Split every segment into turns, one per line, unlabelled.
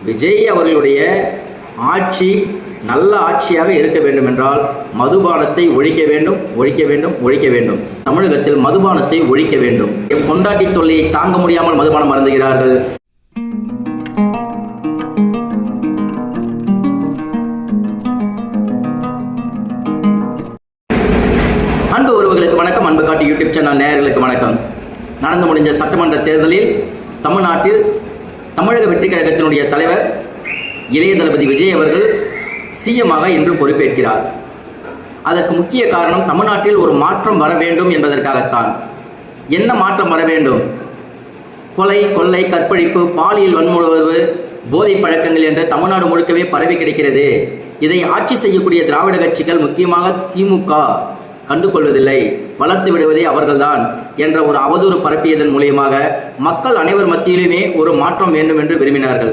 விஜய் அவர்களுடைய ஆட்சி நல்ல ஆட்சியாக இருக்க வேண்டும் என்றால் மதுபானத்தை ஒழிக்க வேண்டும், ஒழிக்க வேண்டும், ஒழிக்க வேண்டும். தமிழகத்தில் மதுபானத்தை ஒழிக்க வேண்டும். பொண்டாட்டி தொல்லையை தாங்க முடியாமல் மதுபானம் அருந்துகிறார்கள். அன்பு உறவுகளுக்கு வணக்கம். அன்பு காட்டி யூடியூப் சேனல் நேயர்களுக்கு வணக்கம். நடந்து முடிஞ்ச சட்டமன்ற தேர்தலில் தமிழ்நாட்டில் தமிழக வெற்றி கழகத்தினுடைய தலைவர் இளைய தளபதி விஜய் அவர்கள் சிஎம்மாக இன்று பொறுப்பேற்கிறார். அதற்கு முக்கிய காரணம் தமிழ்நாட்டில் ஒரு மாற்றம் வர வேண்டும் என்பதற்காகத்தான். என்ன மாற்றம் வர வேண்டும்? கொலை, கொள்ளை, கற்பழிப்பு, பாலியல் வன்முறை, போதை பழக்கங்கள் என்ற தமிழ்நாடு முழுக்கவே பரவி கிடைக்கிறது. இதை ஆட்சி செய்யக்கூடிய திராவிட கட்சிகள், முக்கியமாக திமுக கண்டுகொள்வதில்லை, வளர்த்து விடுவதே அவர்கள்தான் என்ற ஒரு அவதூறு பரப்பியதன் மூலியமாக மக்கள் அனைவர் மத்தியிலுமே ஒரு மாற்றம் வேண்டும் என்று விரும்பினார்கள்.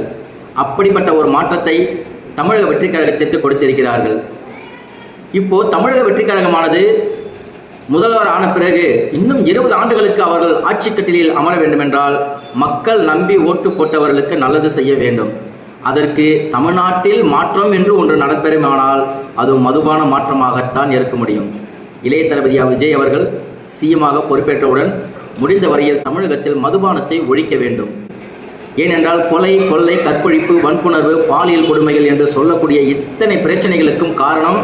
அப்படிப்பட்ட ஒரு மாற்றத்தை தமிழக வெற்றி கழகத்திற்கு கொடுத்திருக்கிறார்கள். இப்போ தமிழக வெற்றி கழகமானது முதல்வர் ஆன பிறகு இன்னும் 20 ஆண்டுகளுக்கு அவர்கள் ஆட்சி கட்டிலில் அமர வேண்டும் என்றால் மக்கள் நம்பி ஓட்டு போட்டவர்களுக்கு நல்லது செய்ய வேண்டும். அதற்கு தமிழ்நாட்டில் மாற்றம் என்று ஒன்று நடைபெறுமானால் அது மதுபான மாற்றமாகத்தான் இருக்க முடியும். இளைய தளபதி விஜய் அவர்கள் சிஎம்மாக பொறுப்பேற்றவுடன் முடிந்த வரையில் தமிழகத்தில் மதுபானத்தை ஒழிக்க வேண்டும். ஏனென்றால் கொலை, கொள்ளை, கற்பழிப்பு, வன்புணர்வு, பாலியல் கொடுமைகள் என்று சொல்லக்கூடிய இத்தனை பிரச்சனைகளுக்கும் காரணம்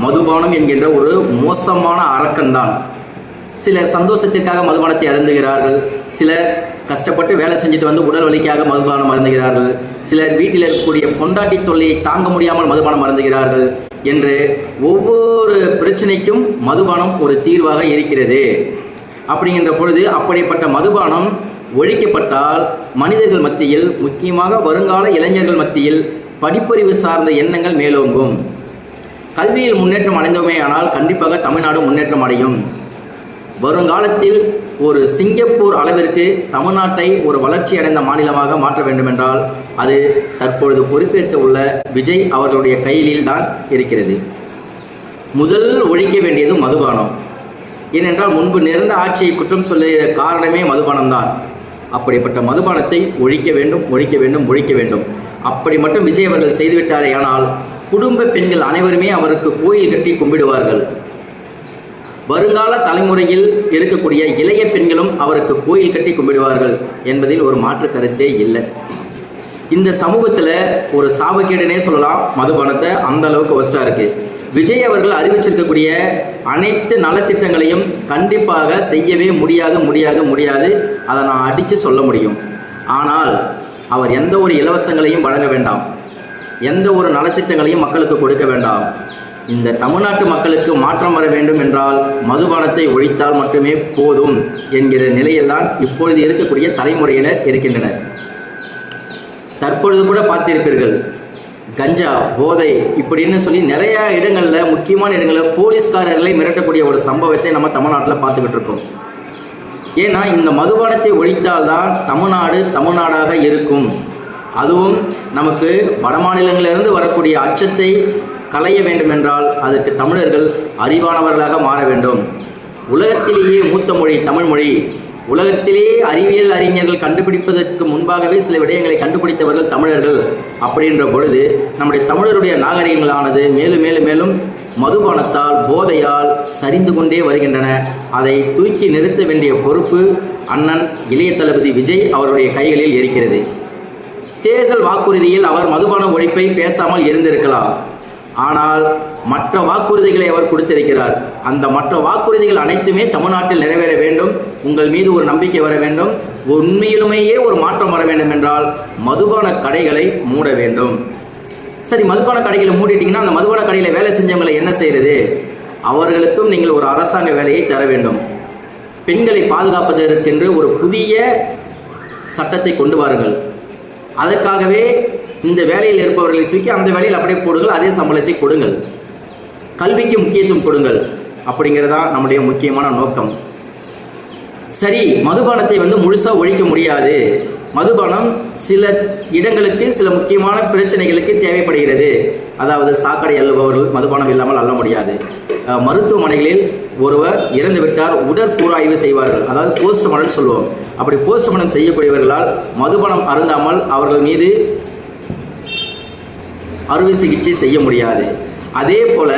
மதுபானம் என்கின்ற ஒரு மோசமான அரக்கன்தான். சிலர் சந்தோஷத்திற்காக மதுபானத்தை அருந்துகிறார்கள், சிலர் கஷ்டப்பட்டு வேலை செஞ்சுட்டு வந்து உடல் வலிக்காக மதுபானம் அருந்துகிறார்கள், சிலர் வீட்டில் இருக்கக்கூடிய பொண்டாட்டி தொல்லையை தாங்க முடியாமல் மதுபானம் அருந்துகிறார்கள் என்று ஒவ்வொரு பிரச்சனைக்கும் மதுபானம் ஒரு தீர்வாக இருக்கிறது. அப்படிங்கின்ற பொழுது அப்படிப்பட்ட மதுபானம் ஒழிக்கப்பட்டால் மனிதர்கள் மத்தியில், முக்கியமாக வருங்கால இளைஞர்கள் மத்தியில் படிப்பறிவு சார்ந்த எண்ணங்கள் மேலோங்கும். கல்வியில் முன்னேற்றம் அடைந்தோமே ஆனால் கண்டிப்பாக தமிழ்நாடு முன்னேற்றம் அடையும். வருங்காலத்தில் ஒரு சிங்கப்பூர் அளவிற்கு தமிழ்நாட்டை ஒரு வளர்ச்சி அடைந்த மாநிலமாக மாற்ற வேண்டும் என்றால் அது தற்பொழுது பொறுப்பேற்க உள்ள விஜய் அவர்களுடைய கையிலில் தான் இருக்கிறது. முதல் ஒழிக்க வேண்டியது மதுபானம். ஏனென்றால் முன்பு நிறந்த ஆட்சியை குற்றம் சொல்லுகிற காரணமே மதுபானம் தான். அப்படிப்பட்ட மதுபானத்தை ஒழிக்க வேண்டும், ஒழிக்க வேண்டும், ஒழிக்க வேண்டும். அப்படி மட்டும் விஜய் அவர்கள் செய்துவிட்டாரே ஆனால் குடும்ப பெண்கள் அனைவருமே அவருக்கு கோயில் கட்டி கும்பிடுவார்கள். வருங்கால தலைமுறையில் இருக்கக்கூடிய இளைய பெண்களும் அவருக்கு கோயில் கட்டி கும்பிடுவார்கள் என்பதில் ஒரு மாற்று கருத்தே இல்லை. இந்த சமூகத்தில் ஒரு சாபக்கேடுனே சொல்லலாம் மதுபானத்தை, அந்த அளவுக்கு ஒஸ்டா இருக்கு. விஜய் அவர்கள் அறிவிச்சிருக்கக்கூடிய அனைத்து நலத்திட்டங்களையும் கண்டிப்பாக செய்யவே முடியாது முடியாது முடியாது அதை நான் அடித்து சொல்ல முடியும். ஆனால் அவர் எந்த ஒரு இலவசங்களையும் வழங்க வேண்டாம், எந்த ஒரு நலத்திட்டங்களையும் மக்களுக்கு கொடுக்க வேண்டாம். இந்த தமிழ்நாட்டு மக்களுக்கு மாற்றம் வர வேண்டும் என்றால் மதுபானத்தை ஒழித்தால் மட்டுமே போதும் என்கிற நிலையில்தான் இப்பொழுது இருக்கக்கூடிய தலைமுறையினர் இருக்கின்றனர். தற்பொழுது கூட பார்த்திருப்பீர்கள், கஞ்சா, போதை இப்படின்னு சொல்லி நிறைய இடங்களில், முக்கியமான இடங்களில் போலீஸ்காரர்களை மிரட்டக்கூடிய ஒரு சம்பவத்தை நம்ம தமிழ்நாட்டில் பார்த்துக்கிட்டு இருக்கோம். ஏன்னா இந்த மதுபானத்தை ஒழித்தால்தான் தமிழ்நாடு தமிழ்நாடாக இருக்கும். அதுவும் நமக்கு வட மாநிலங்களிலிருந்து வரக்கூடிய அச்சத்தை களைய வேண்டும் என்றால் அதற்கு தமிழர்கள் அறிவானவர்களாக மாற வேண்டும். உலகத்திலேயே மூத்த மொழி தமிழ் மொழி. உலகத்திலேயே அறிவியல் அறிஞர்கள் கண்டுபிடிப்பதற்கு முன்பாகவே சில விடயங்களை கண்டுபிடித்தவர்கள் தமிழர்கள். அப்படின்ற பொழுது நம்முடைய தமிழருடைய நாகரிகங்களானது மேலும் மேலும் மேலும் மதுபானத்தால், போதையால் சரிந்து கொண்டே வருகின்றன. அதை தூக்கி நிறுத்த வேண்டிய பொறுப்பு அண்ணன் இளைய தளபதி விஜய் அவருடைய கைகளில் இருக்கிறது. தேர்தல் வாக்குறுதியில் அவர் மதுபான ஒழிப்பை பேசாமல் இருந்திருக்கலாம். ஆனால் மற்ற வாக்குறுதிகளை அவர் கொடுத்திருக்கிறார். அந்த மற்ற வாக்குறுதிகள் அனைத்துமே தமிழ்நாட்டில் நிறைவேற வேண்டும். உங்கள் மீது ஒரு நம்பிக்கை வர வேண்டும். உண்மையிலுமேயே ஒரு மாற்றம் வர வேண்டும் என்றால் மதுபான கடைகளை மூட வேண்டும். சரி, மதுபான கடைகளை மூடிட்டீங்கன்னா அந்த மதுபான கடையில் வேலை செஞ்சவங்களை என்ன செய்யறது? அவர்களுக்கும் நீங்கள் ஒரு அரசாங்க வேலையை தர வேண்டும். பெண்களை பாதுகாப்பதற்கென்று ஒரு புதிய சட்டத்தை கொண்டு வாருங்கள். அதற்காகவே இந்த வேலையில் இருப்பவர்களை தூக்கி அந்த வேலையில் அப்படியே போடுங்கள், அதே சம்பளத்தை கொடுங்கள். கல்விக்கு முக்கியத்துவம் கொடுங்கள். அப்படிங்கிறதா நம்முடைய முக்கியமான நோக்கம். சரி, மதுபானத்தை முழுசா ஒழிக்க முடியாது. மதுபானம் சில இடங்களுக்கு, சில முக்கியமான பிரச்சனைகளுக்கு தேவைப்படுகிறது. அதாவது சாக்கடை அள்ளுபவர்கள் மதுபானம் இல்லாமல் அள்ள முடியாது. மருத்துவமனைகளில் ஒருவர் இறந்து விட்டார், உடற்கூறாய்வு செய்வார்கள், அதாவது போஸ்ட்மார்ட்டம் சொல்லுவோம். அப்படி போஸ்ட்மார்ட்டம் செய்யக்கூடியவர்களால் மதுபானம் அருந்தாமல் அவர்கள் மீது அறுவை சிகிச்சை செய்ய முடியாது. அதே போல்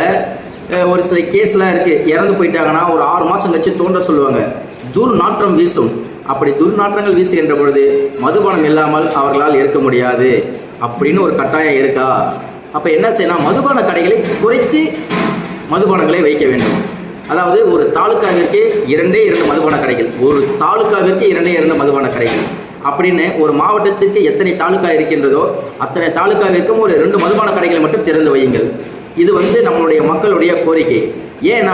ஒரு சில கேஸ்லாம் இருக்குது, இறந்து போயிட்டாங்கன்னா ஒரு 6 மாதம் கழிச்சு தோன்ற சொல்லுவாங்க. துர்நாற்றம் வீசும். அப்படி துர்நாற்றங்கள் வீசுகின்ற பொழுது மதுபானம் இல்லாமல் அவர்களால் இருக்க முடியாது அப்படின்னு ஒரு கட்டாயம் இருக்கா? அப்போ என்ன செய்யணும்? மதுபான கடைகளை குறைத்து மதுபானங்களை வைக்க வேண்டும். அதாவது ஒரு தாலுக்காவிற்கு 2 மதுபான கடைகள், ஒரு தாலுக்காவிற்கு 2 மதுபான கடைகள் அப்படின்னு ஒரு மாவட்டத்திற்கு எத்தனை தாலுக்கா இருக்கின்றதோ அத்தனை தாலுக்காவிற்கும் ஒரு 2 மதுபான கடைகளை மட்டும் திறந்து வையுங்கள். இது நம்மளுடைய மக்களுடைய கோரிக்கை. ஏன்னா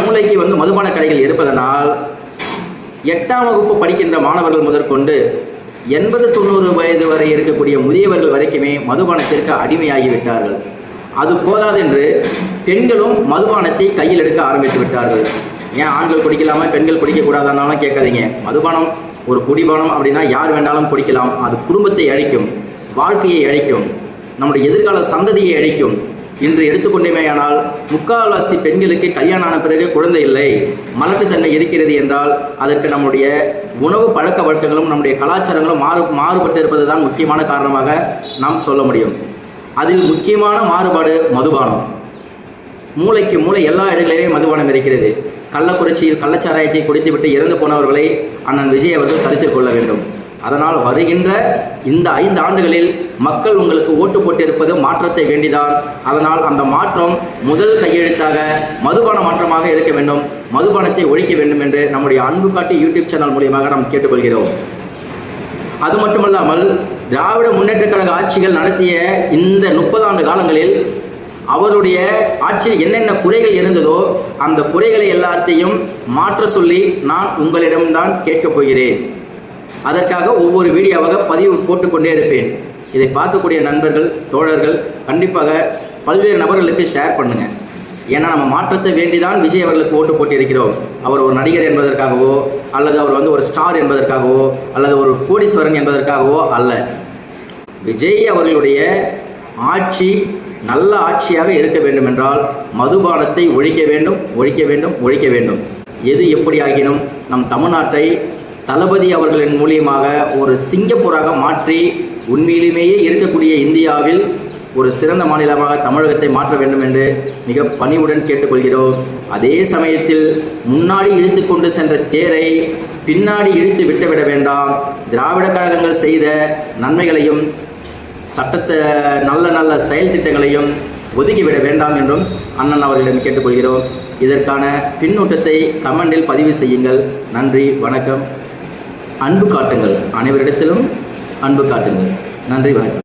மூளைக்கு மதுபான கடைகள் இருப்பதனால் 8ஆம் வகுப்பு படிக்கின்ற மாணவர்கள் முதற்கொண்டு 80-90 வயது வரை இருக்கக்கூடிய முதியவர்கள் வரைக்குமே மதுபானத்திற்கு அடிமையாகிவிட்டார்கள். அது போதாது என்று பெண்களும் மதுபானத்தை கையில் எடுக்க ஆரம்பித்து விட்டார்கள். ஏன் ஆண்கள் குடிக்கலாமா பெண்கள் குடிக்கக்கூடாதானாலும் கேட்காதீங்க. மதுபானம் ஒரு குடிபானம் அப்படின்னா யார் வேண்டாலும் குடிக்கலாம். அது குடும்பத்தை அழிக்கும், வாழ்க்கையை அழிக்கும், நம்முடைய எதிர்கால சந்ததியை அழிக்கும். இன்று எடுத்துக்கொண்டேமேயானால் 3/4 பெண்களுக்கு கல்யாணம் ஆன பிறகு குழந்தை இல்லை, மலட்டுத்தன்மை இருக்கிறது என்றால் அதற்கு நம்முடைய உணவு பழக்க வழக்கங்களும் நம்முடைய கலாச்சாரங்களும் மாறுபட்டு இருப்பது தான் முக்கியமான காரணமாக நாம் சொல்ல முடியும். அதில் முக்கியமான மாறுபாடு மதுபானம். மூளைக்கு மூளை எல்லா இடங்களிலேயும் மதுபானம் இருக்கிறது. கள்ளக்குறிச்சியில் கள்ளச்சாராயத்தை குடித்துவிட்டு இறந்து போனவர்களை அண்ணன் விஜய் அவர்கள் கருத்தில் கொள்ள வேண்டும். அதனால் வருகின்ற இந்த 5 ஆண்டுகளில் மக்கள் உங்களுக்கு ஓட்டு போட்டிருப்பது மாற்றத்தை வேண்டிதான். அதனால் அந்த மாற்றம் முதல் கையெழுத்தாக மதுபான மாற்றமாக இருக்க வேண்டும், மதுபானத்தை ஒழிக்க வேண்டும் என்று நம்முடைய அன்பு காட்டி யூடியூப் சேனல் மூலியமாக நாம் கேட்டுக்கொள்கிறோம். அது மட்டுமல்லாமல் திராவிட முன்னேற்ற கழக ஆட்சிகள் நடத்திய இந்த 30 ஆண்டு காலங்களில் அவருடைய ஆட்சியில் என்னென்ன குறைகள் இருந்ததோ அந்த குறைகளை எல்லாத்தையும் மாற்ற சொல்லி நான் உங்களிடம்தான் கேட்கப் போகிறேன். அதற்காக ஒவ்வொரு வீடியோவாக பதிவு போட்டுக்கொண்டே இருப்பேன். இதை பார்க்கக்கூடிய நண்பர்கள் தோழர்கள் கண்டிப்பாக பல்வேறு நபர்களுக்கு ஷேர் பண்ணுங்க. ஏன்னா நம்ம மாற்றத்தை வேண்டிதான் விஜய் அவர்களுக்கு ஓட்டு போட்டிருக்கிறோம். அவர் ஒரு நடிகர் என்பதற்காகவோ அல்லது அவர் ஒரு ஸ்டார் என்பதற்காகவோ அல்லது ஒரு கோடீஸ்வரன் என்பதற்காகவோ அல்ல. விஜய் அவர்களுடைய ஆட்சி நல்ல ஆட்சியாக இருக்க வேண்டும் என்றால் மதுபானத்தை ஒழிக்க வேண்டும், ஒழிக்க வேண்டும், ஒழிக்க வேண்டும். எது எப்படி ஆகினும் நம் தமிழ்நாட்டை தளபதி அவர்களின் மூலியமாக ஒரு சிங்கப்பூராக மாற்றி உண்மையிலுமேயே இருக்கக்கூடிய இந்தியாவில் ஒரு சிறந்த மாநிலமாக தமிழகத்தை மாற்ற வேண்டும் என்று மிக பணிவுடன் கேட்டுக்கொள்கிறோம். அதே சமயத்தில் முன்னாடி இழுத்து கொண்டு சென்ற தேரை பின்னாடி இழுத்து விட்டுவிட வேண்டாம். திராவிட கழகங்கள் செய்த நன்மைகளையும் சட்டத்தை நல்ல செயல் திட்டங்களையும் ஒதுக்கிவிட வேண்டாம் என்றும் அண்ணன் அவர்களிடம் கேட்டுக்கொள்கிறோம். இதற்கான பின்னூட்டத்தை கமெண்டில் பதிவு செய்யுங்கள். நன்றி, வணக்கம். அன்பு காட்டுங்கள், அனைவரிடத்திலும் அன்பு காட்டுங்கள். நன்றி, வணக்கம்.